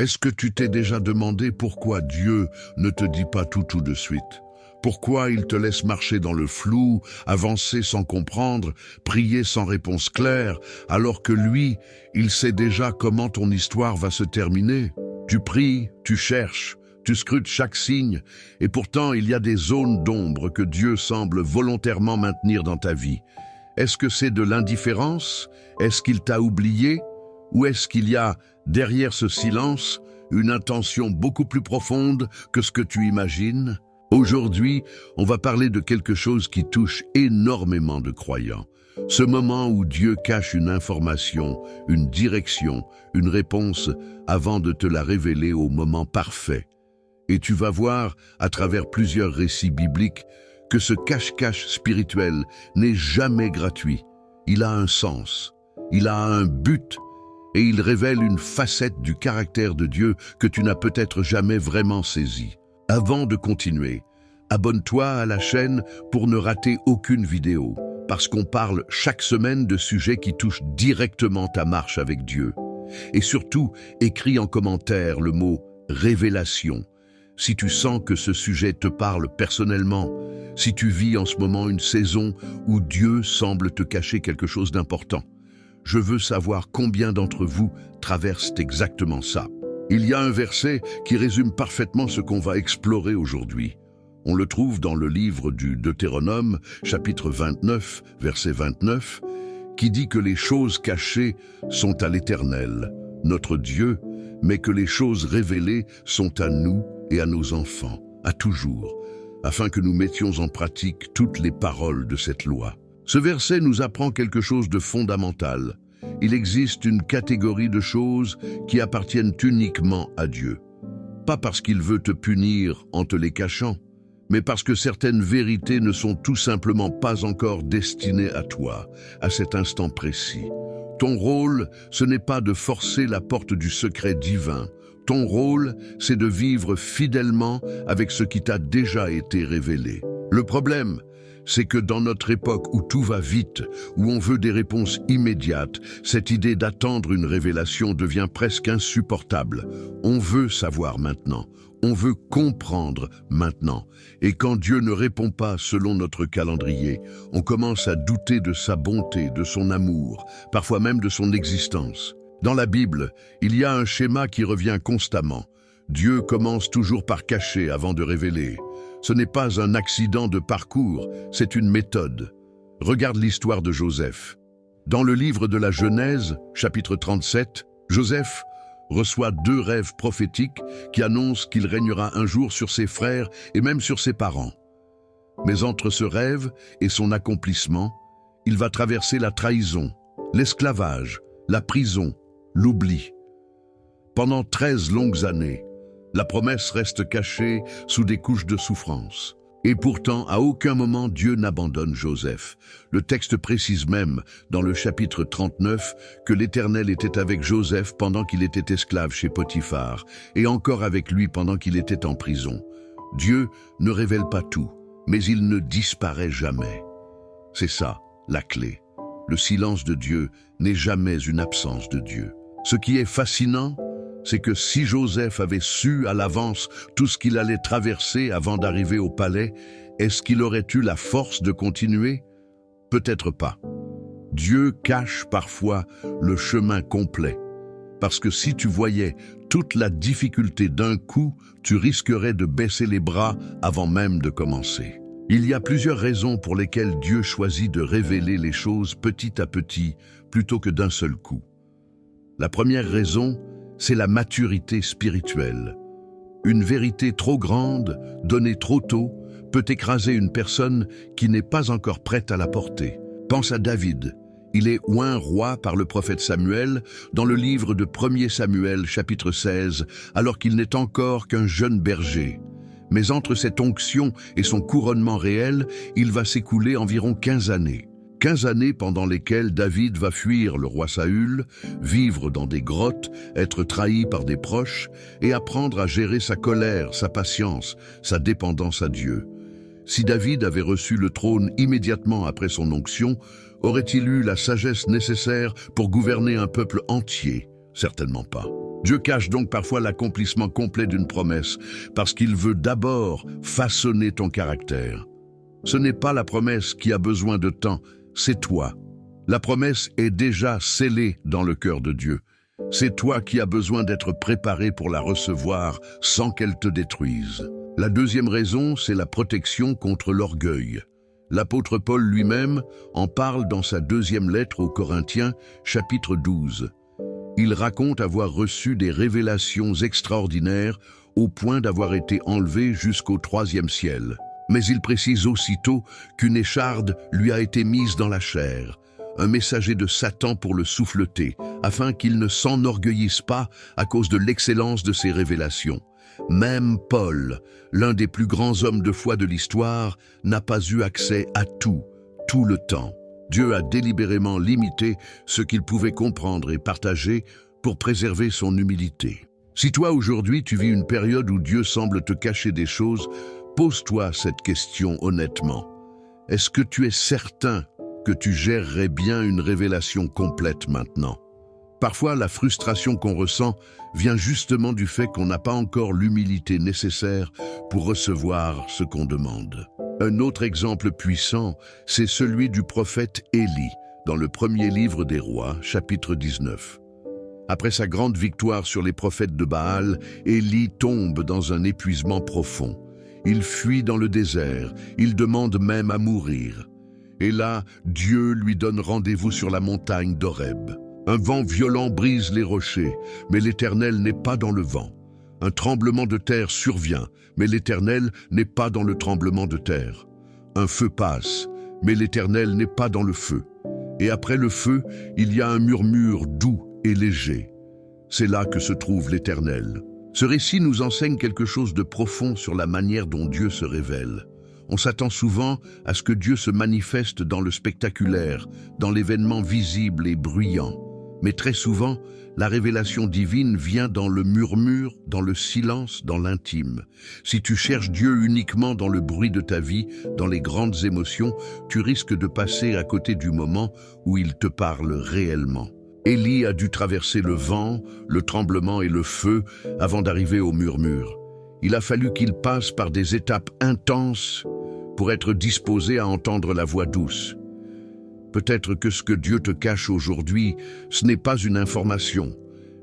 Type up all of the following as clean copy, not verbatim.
Est-ce que tu t'es déjà demandé pourquoi Dieu ne te dit pas tout de suite? Pourquoi il te laisse marcher dans le flou, avancer sans comprendre, prier sans réponse claire, alors que lui, il sait déjà comment ton histoire va se terminer? Tu pries, tu cherches, tu scrutes chaque signe, et pourtant il y a des zones d'ombre que Dieu semble volontairement maintenir dans ta vie. Est-ce que c'est de l'indifférence? Est-ce qu'il t'a oublié? Ou est-ce qu'il y a, derrière ce silence, une intention beaucoup plus profonde que ce que tu imagines? Aujourd'hui, on va parler de quelque chose qui touche énormément de croyants. Ce moment où Dieu cache une information, une direction, une réponse avant de te la révéler au moment parfait. Et tu vas voir, à travers plusieurs récits bibliques, que ce cache-cache spirituel n'est jamais gratuit. Il a un sens, il a un but, et il révèle une facette du caractère de Dieu que tu n'as peut-être jamais vraiment saisi. Avant de continuer, abonne-toi à la chaîne pour ne rater aucune vidéo, parce qu'on parle chaque semaine de sujets qui touchent directement ta marche avec Dieu. Et surtout, écris en commentaire le mot « révélation ». Si tu sens que ce sujet te parle personnellement, si tu vis en ce moment une saison où Dieu semble te cacher quelque chose d'important, je veux savoir combien d'entre vous traversent exactement ça. Il y a un verset qui résume parfaitement ce qu'on va explorer aujourd'hui. On le trouve dans le livre du Deutéronome, chapitre 29, verset 29, qui dit que les choses cachées sont à l'Éternel, notre Dieu, mais que les choses révélées sont à nous et à nos enfants, à toujours, afin que nous mettions en pratique toutes les paroles de cette loi. Ce verset nous apprend quelque chose de fondamental. Il existe une catégorie de choses qui appartiennent uniquement à Dieu. Pas parce qu'il veut te punir en te les cachant, mais parce que certaines vérités ne sont tout simplement pas encore destinées à toi, à cet instant précis. Ton rôle, ce n'est pas de forcer la porte du secret divin. Ton rôle, c'est de vivre fidèlement avec ce qui t'a déjà été révélé. Le problème, c'est que dans notre époque où tout va vite, où on veut des réponses immédiates, cette idée d'attendre une révélation devient presque insupportable. On veut savoir maintenant, on veut comprendre maintenant. Et quand Dieu ne répond pas selon notre calendrier, on commence à douter de sa bonté, de son amour, parfois même de son existence. Dans la Bible, il y a un schéma qui revient constamment. Dieu commence toujours par cacher avant de révéler. Ce n'est pas un accident de parcours, c'est une méthode. Regarde l'histoire de Joseph. Dans le livre de la Genèse, chapitre 37, Joseph reçoit 2 rêves prophétiques qui annoncent qu'il régnera un jour sur ses frères et même sur ses parents. Mais entre ce rêve et son accomplissement, il va traverser la trahison, l'esclavage, la prison, l'oubli. Pendant 13 longues années, la promesse reste cachée sous des couches de souffrance. Et pourtant, à aucun moment Dieu n'abandonne Joseph. Le texte précise même, dans le chapitre 39, que l'Éternel était avec Joseph pendant qu'il était esclave chez Potiphar, et encore avec lui pendant qu'il était en prison. Dieu ne révèle pas tout, mais il ne disparaît jamais. C'est ça, la clé. Le silence de Dieu n'est jamais une absence de Dieu. Ce qui est fascinant, c'est que si Joseph avait su à l'avance tout ce qu'il allait traverser avant d'arriver au palais, est-ce qu'il aurait eu la force de continuer? Peut-être pas. Dieu cache parfois le chemin complet, parce que si tu voyais toute la difficulté d'un coup, tu risquerais de baisser les bras avant même de commencer. Il y a plusieurs raisons pour lesquelles Dieu choisit de révéler les choses petit à petit plutôt que d'un seul coup. La première raison, c'est la maturité spirituelle. Une vérité trop grande, donnée trop tôt, peut écraser une personne qui n'est pas encore prête à la porter. Pense à David. Il est oint roi par le prophète Samuel dans le livre de 1er Samuel, chapitre 16, alors qu'il n'est encore qu'un jeune berger. Mais entre cette onction et son couronnement réel, il va s'écouler environ 15 années. 15 années pendant lesquelles David va fuir le roi Saül, vivre dans des grottes, être trahi par des proches et apprendre à gérer sa colère, sa patience, sa dépendance à Dieu. Si David avait reçu le trône immédiatement après son onction, aurait-il eu la sagesse nécessaire pour gouverner un peuple entier? Certainement pas. Dieu cache donc parfois l'accomplissement complet d'une promesse, parce qu'il veut d'abord façonner ton caractère. Ce n'est pas la promesse qui a besoin de temps, c'est toi. La promesse est déjà scellée dans le cœur de Dieu. C'est toi qui as besoin d'être préparé pour la recevoir sans qu'elle te détruise. La deuxième raison, c'est la protection contre l'orgueil. L'apôtre Paul lui-même en parle dans sa deuxième lettre aux Corinthiens, chapitre 12. Il raconte avoir reçu des révélations extraordinaires au point d'avoir été enlevé jusqu'au 3e ciel. Mais il précise aussitôt qu'une écharde lui a été mise dans la chair, un messager de Satan pour le souffleter, afin qu'il ne s'enorgueillisse pas à cause de l'excellence de ses révélations. Même Paul, l'un des plus grands hommes de foi de l'histoire, n'a pas eu accès à tout le temps. Dieu a délibérément limité ce qu'il pouvait comprendre et partager pour préserver son humilité. Si toi aujourd'hui tu vis une période où Dieu semble te cacher des choses, pose-toi cette question honnêtement. Est-ce que tu es certain que tu gérerais bien une révélation complète maintenant? Parfois, la frustration qu'on ressent vient justement du fait qu'on n'a pas encore l'humilité nécessaire pour recevoir ce qu'on demande. Un autre exemple puissant, c'est celui du prophète Élie, dans le premier livre des rois, chapitre 19. Après sa grande victoire sur les prophètes de Baal, Élie tombe dans un épuisement profond. Il fuit dans le désert, il demande même à mourir. Et là, Dieu lui donne rendez-vous sur la montagne d'Horeb. Un vent violent brise les rochers, mais l'Éternel n'est pas dans le vent. Un tremblement de terre survient, mais l'Éternel n'est pas dans le tremblement de terre. Un feu passe, mais l'Éternel n'est pas dans le feu. Et après le feu, il y a un murmure doux et léger. C'est là que se trouve l'Éternel. Ce récit nous enseigne quelque chose de profond sur la manière dont Dieu se révèle. On s'attend souvent à ce que Dieu se manifeste dans le spectaculaire, dans l'événement visible et bruyant. Mais très souvent, la révélation divine vient dans le murmure, dans le silence, dans l'intime. Si tu cherches Dieu uniquement dans le bruit de ta vie, dans les grandes émotions, tu risques de passer à côté du moment où il te parle réellement. Élie a dû traverser le vent, le tremblement et le feu avant d'arriver au murmure. Il a fallu qu'il passe par des étapes intenses pour être disposé à entendre la voix douce. Peut-être que ce que Dieu te cache aujourd'hui, ce n'est pas une information,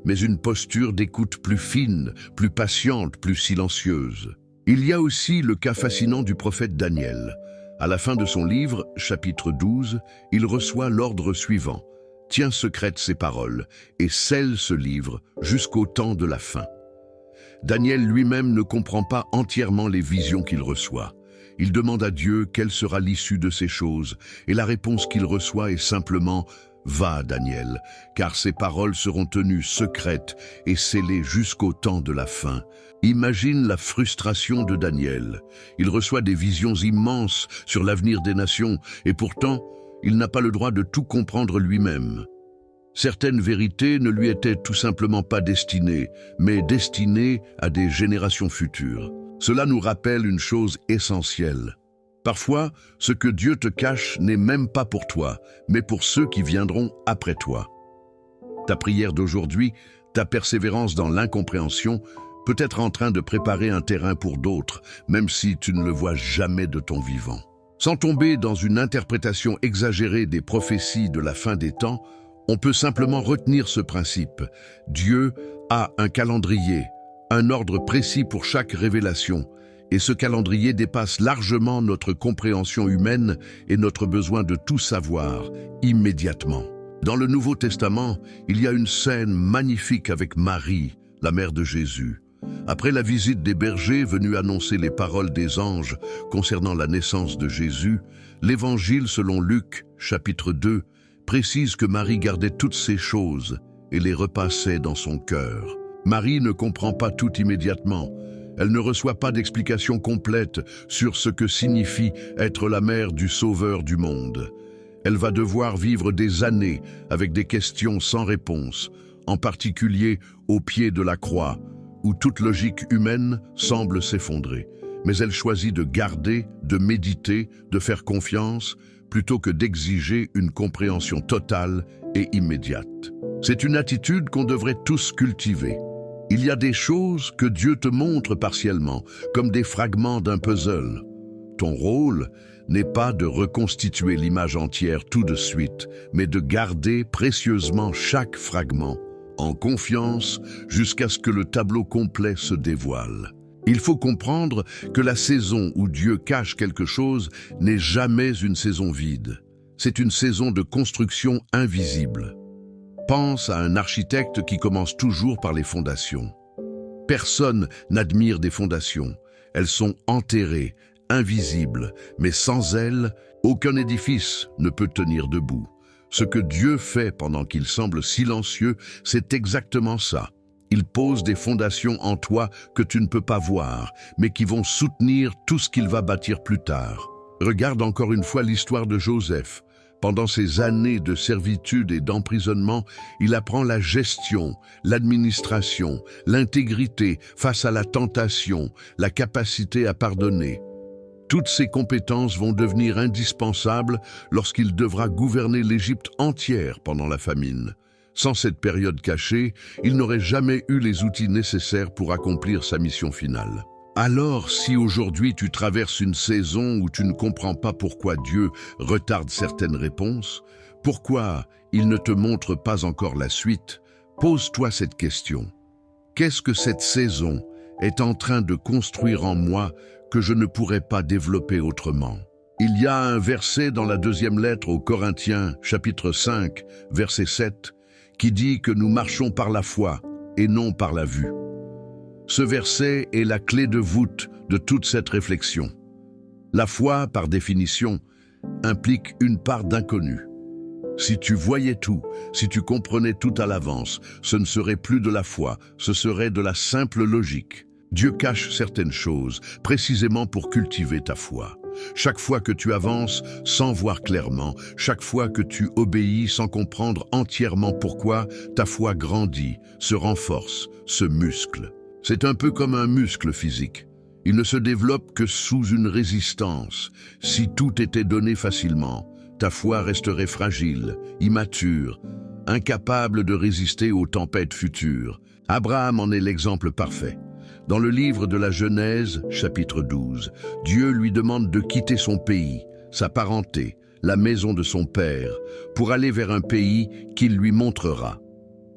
mais une posture d'écoute plus fine, plus patiente, plus silencieuse. Il y a aussi le cas fascinant du prophète Daniel. À la fin de son livre, chapitre 12, il reçoit l'ordre suivant. Tiens secrète ces paroles et scelle ce livre jusqu'au temps de la fin. Daniel lui-même ne comprend pas entièrement les visions qu'il reçoit. Il demande à Dieu quelle sera l'issue de ces choses, et la réponse qu'il reçoit est simplement « Va, Daniel, car ces paroles seront tenues secrètes et scellées jusqu'au temps de la fin. » Imagine la frustration de Daniel. Il reçoit des visions immenses sur l'avenir des nations, et pourtant, il n'a pas le droit de tout comprendre lui-même. Certaines vérités ne lui étaient tout simplement pas destinées, mais destinées à des générations futures. Cela nous rappelle une chose essentielle. Parfois, ce que Dieu te cache n'est même pas pour toi, mais pour ceux qui viendront après toi. Ta prière d'aujourd'hui, ta persévérance dans l'incompréhension, peut être en train de préparer un terrain pour d'autres, même si tu ne le vois jamais de ton vivant. Sans tomber dans une interprétation exagérée des prophéties de la fin des temps, on peut simplement retenir ce principe. Dieu a un calendrier, un ordre précis pour chaque révélation, et ce calendrier dépasse largement notre compréhension humaine et notre besoin de tout savoir immédiatement. Dans le Nouveau Testament, il y a une scène magnifique avec Marie, la mère de Jésus. Après la visite des bergers venus annoncer les paroles des anges concernant la naissance de Jésus, l'Évangile selon Luc, chapitre 2, précise que Marie gardait toutes ces choses et les repassait dans son cœur. Marie ne comprend pas tout immédiatement. Elle ne reçoit pas d'explication complète sur ce que signifie être la mère du Sauveur du monde. Elle va devoir vivre des années avec des questions sans réponse, en particulier au pied de la croix, où toute logique humaine semble s'effondrer. Mais elle choisit de garder, de méditer, de faire confiance, plutôt que d'exiger une compréhension totale et immédiate. C'est une attitude qu'on devrait tous cultiver. Il y a des choses que Dieu te montre partiellement, comme des fragments d'un puzzle. Ton rôle n'est pas de reconstituer l'image entière tout de suite, mais de garder précieusement chaque fragment, en confiance jusqu'à ce que le tableau complet se dévoile. Il faut comprendre que la saison où Dieu cache quelque chose n'est jamais une saison vide. C'est une saison de construction invisible. Pense à un architecte qui commence toujours par les fondations. Personne n'admire des fondations. Elles sont enterrées, invisibles, mais sans elles, aucun édifice ne peut tenir debout. Ce que Dieu fait pendant qu'il semble silencieux, c'est exactement ça. Il pose des fondations en toi que tu ne peux pas voir, mais qui vont soutenir tout ce qu'il va bâtir plus tard. Regarde encore une fois l'histoire de Joseph. Pendant ces années de servitude et d'emprisonnement, il apprend la gestion, l'administration, l'intégrité face à la tentation, la capacité à pardonner. Toutes ces compétences vont devenir indispensables lorsqu'il devra gouverner l'Égypte entière pendant la famine. Sans cette période cachée, il n'aurait jamais eu les outils nécessaires pour accomplir sa mission finale. Alors, si aujourd'hui tu traverses une saison où tu ne comprends pas pourquoi Dieu retarde certaines réponses, pourquoi il ne te montre pas encore la suite, pose-toi cette question. Qu'est-ce que cette saison est en train de construire en moi que je ne pourrais pas développer autrement? Il y a un verset dans la deuxième lettre aux Corinthiens, chapitre 5, verset 7, qui dit que nous marchons par la foi et non par la vue. Ce verset est la clé de voûte de toute cette réflexion. La foi, par définition, implique une part d'inconnu. Si tu voyais tout, si tu comprenais tout à l'avance, ce ne serait plus de la foi, ce serait de la simple logique. Dieu cache certaines choses, précisément pour cultiver ta foi. Chaque fois que tu avances sans voir clairement, chaque fois que tu obéis sans comprendre entièrement pourquoi, ta foi grandit, se renforce, se muscle. C'est un peu comme un muscle physique. Il ne se développe que sous une résistance. Si tout était donné facilement, ta foi resterait fragile, immature, incapable de résister aux tempêtes futures. Abraham en est l'exemple parfait. Dans le livre de la Genèse, chapitre 12, Dieu lui demande de quitter son pays, sa parenté, la maison de son père, pour aller vers un pays qu'il lui montrera.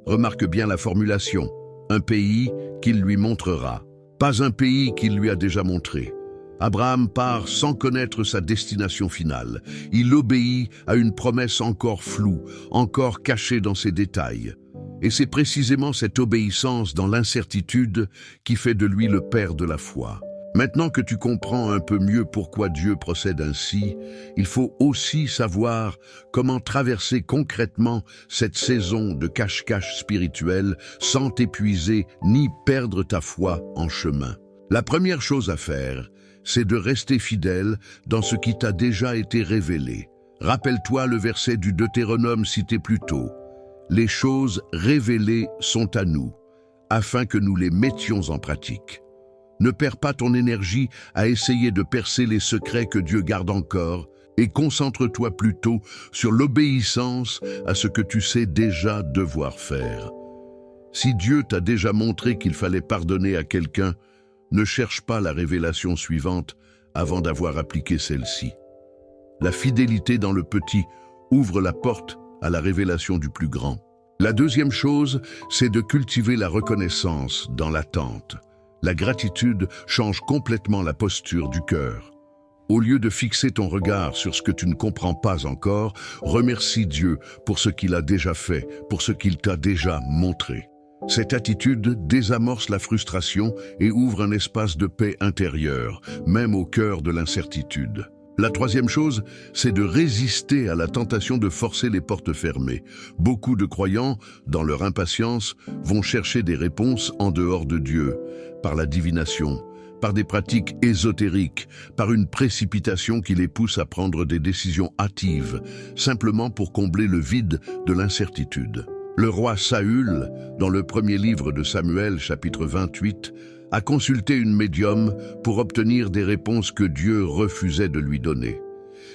Remarque bien la formulation. Un pays qu'il lui montrera, pas un pays qu'il lui a déjà montré. Abraham part sans connaître sa destination finale. Il obéit à une promesse encore floue, encore cachée dans ses détails. Et c'est précisément cette obéissance dans l'incertitude qui fait de lui le père de la foi. Maintenant que tu comprends un peu mieux pourquoi Dieu procède ainsi, il faut aussi savoir comment traverser concrètement cette saison de cache-cache spirituel sans t'épuiser ni perdre ta foi en chemin. La première chose à faire, c'est de rester fidèle dans ce qui t'a déjà été révélé. Rappelle-toi le verset du Deutéronome cité plus tôt. « Les choses révélées sont à nous, afin que nous les mettions en pratique. » Ne perds pas ton énergie à essayer de percer les secrets que Dieu garde encore et concentre-toi plutôt sur l'obéissance à ce que tu sais déjà devoir faire. Si Dieu t'a déjà montré qu'il fallait pardonner à quelqu'un, ne cherche pas la révélation suivante avant d'avoir appliqué celle-ci. La fidélité dans le petit ouvre la porte à la révélation du plus grand. La deuxième chose, c'est de cultiver la reconnaissance dans l'attente. La gratitude change complètement la posture du cœur. Au lieu de fixer ton regard sur ce que tu ne comprends pas encore, remercie Dieu pour ce qu'il a déjà fait, pour ce qu'il t'a déjà montré. Cette attitude désamorce la frustration et ouvre un espace de paix intérieure, même au cœur de l'incertitude. La troisième chose, c'est de résister à la tentation de forcer les portes fermées. Beaucoup de croyants, dans leur impatience, vont chercher des réponses en dehors de Dieu, par la divination, par des pratiques ésotériques, par une précipitation qui les pousse à prendre des décisions hâtives, simplement pour combler le vide de l'incertitude. Le roi Saül, dans le premier livre de Samuel, chapitre 28, a consulté une médium pour obtenir des réponses que Dieu refusait de lui donner.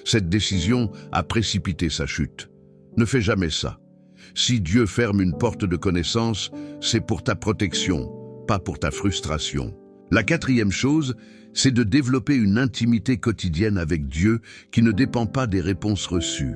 Cette décision a précipité sa chute. Ne fais jamais ça. Si Dieu ferme une porte de connaissance, c'est pour ta protection, pas pour ta frustration. La quatrième chose, c'est de développer une intimité quotidienne avec Dieu qui ne dépend pas des réponses reçues.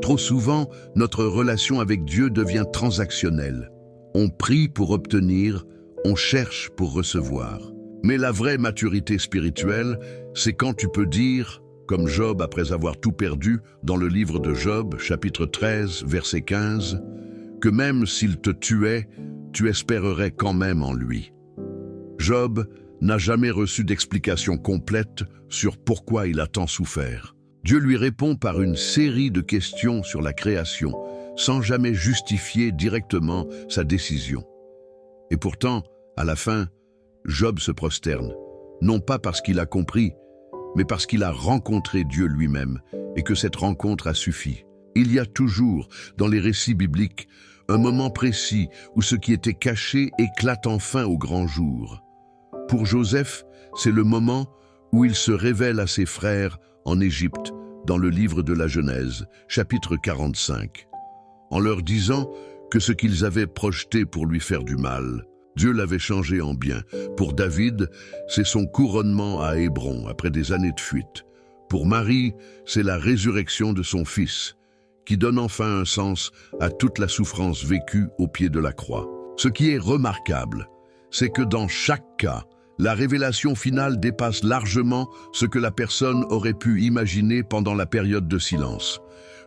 Trop souvent, notre relation avec Dieu devient transactionnelle. On prie pour obtenir, on cherche pour recevoir. Mais la vraie maturité spirituelle, c'est quand tu peux dire, comme Job après avoir tout perdu dans le livre de Job, chapitre 13, verset 15, que même s'il te tuait, tu espérerais quand même en lui. Job n'a jamais reçu d'explication complète sur pourquoi il a tant souffert. Dieu lui répond par une série de questions sur la création, sans jamais justifier directement sa décision. Et pourtant, à la fin, Job se prosterne, non pas parce qu'il a compris, mais parce qu'il a rencontré Dieu lui-même et que cette rencontre a suffi. Il y a toujours, dans les récits bibliques, un moment précis où ce qui était caché éclate enfin au grand jour. Pour Joseph, c'est le moment où il se révèle à ses frères en Égypte, dans le livre de la Genèse, chapitre 45, en leur disant que ce qu'ils avaient projeté pour lui faire du mal, Dieu l'avait changé en bien. Pour David, c'est son couronnement à Hébron après des années de fuite. Pour Marie, c'est la résurrection de son fils, qui donne enfin un sens à toute la souffrance vécue au pied de la croix. Ce qui est remarquable, c'est que dans chaque cas, la révélation finale dépasse largement ce que la personne aurait pu imaginer pendant la période de silence.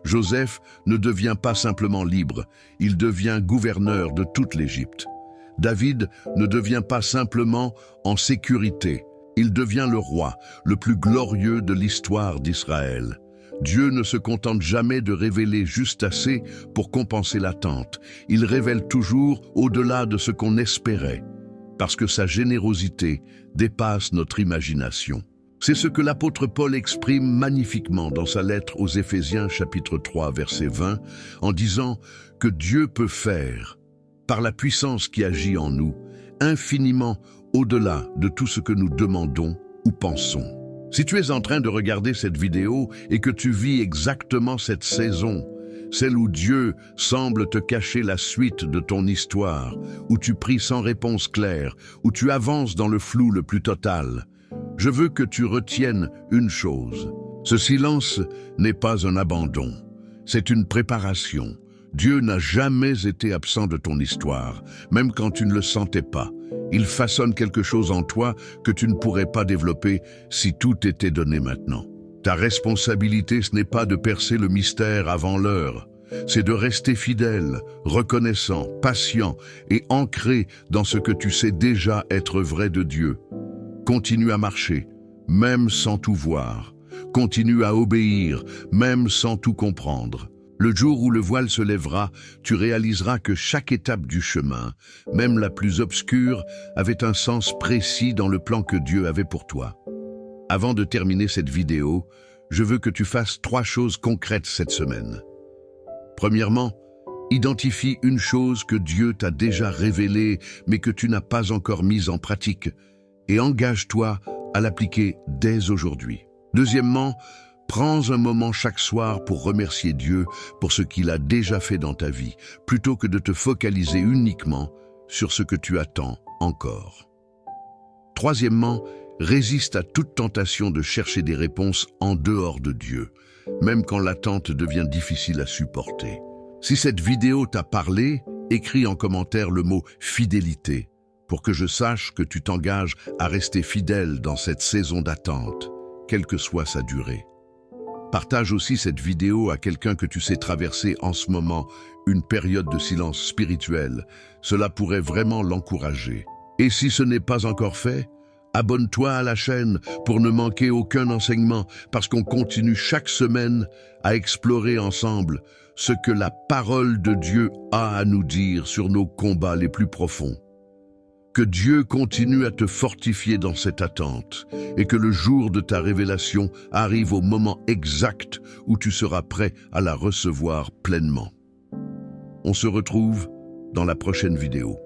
Joseph ne devient pas simplement libre, il devient gouverneur de toute l'Égypte. David ne devient pas simplement en sécurité, il devient le roi, le plus glorieux de l'histoire d'Israël. Dieu ne se contente jamais de révéler juste assez pour compenser l'attente. Il révèle toujours au-delà de ce qu'on espérait, parce que sa générosité dépasse notre imagination. C'est ce que l'apôtre Paul exprime magnifiquement dans sa lettre aux Éphésiens chapitre 3 verset 20, en disant que Dieu peut faire, par la puissance qui agit en nous, infiniment au-delà de tout ce que nous demandons ou pensons. Si tu es en train de regarder cette vidéo et que tu vis exactement cette saison, celle où Dieu semble te cacher la suite de ton histoire, où tu pries sans réponse claire, où tu avances dans le flou le plus total, je veux que tu retiennes une chose. Ce silence n'est pas un abandon, c'est une préparation. Dieu n'a jamais été absent de ton histoire, même quand tu ne le sentais pas. Il façonne quelque chose en toi que tu ne pourrais pas développer si tout était donné maintenant. Ta responsabilité, ce n'est pas de percer le mystère avant l'heure. C'est de rester fidèle, reconnaissant, patient et ancré dans ce que tu sais déjà être vrai de Dieu. Continue à marcher, même sans tout voir. Continue à obéir, même sans tout comprendre. Le jour où le voile se lèvera, tu réaliseras que chaque étape du chemin, même la plus obscure, avait un sens précis dans le plan que Dieu avait pour toi. Avant de terminer cette vidéo, je veux que tu fasses 3 choses concrètes cette semaine. Premièrement, identifie une chose que Dieu t'a déjà révélée, mais que tu n'as pas encore mise en pratique, et engage-toi à l'appliquer dès aujourd'hui. Deuxièmement, prends un moment chaque soir pour remercier Dieu pour ce qu'il a déjà fait dans ta vie, plutôt que de te focaliser uniquement sur ce que tu attends encore. Troisièmement, résiste à toute tentation de chercher des réponses en dehors de Dieu, même quand l'attente devient difficile à supporter. Si cette vidéo t'a parlé, écris en commentaire le mot « fidélité » pour que je sache que tu t'engages à rester fidèle dans cette saison d'attente, quelle que soit sa durée. Partage aussi cette vidéo à quelqu'un que tu sais traverser en ce moment une période de silence spirituel. Cela pourrait vraiment l'encourager. Et si ce n'est pas encore fait, abonne-toi à la chaîne pour ne manquer aucun enseignement, parce qu'on continue chaque semaine à explorer ensemble ce que la parole de Dieu a à nous dire sur nos combats les plus profonds. Que Dieu continue à te fortifier dans cette attente et que le jour de ta révélation arrive au moment exact où tu seras prêt à la recevoir pleinement. On se retrouve dans la prochaine vidéo.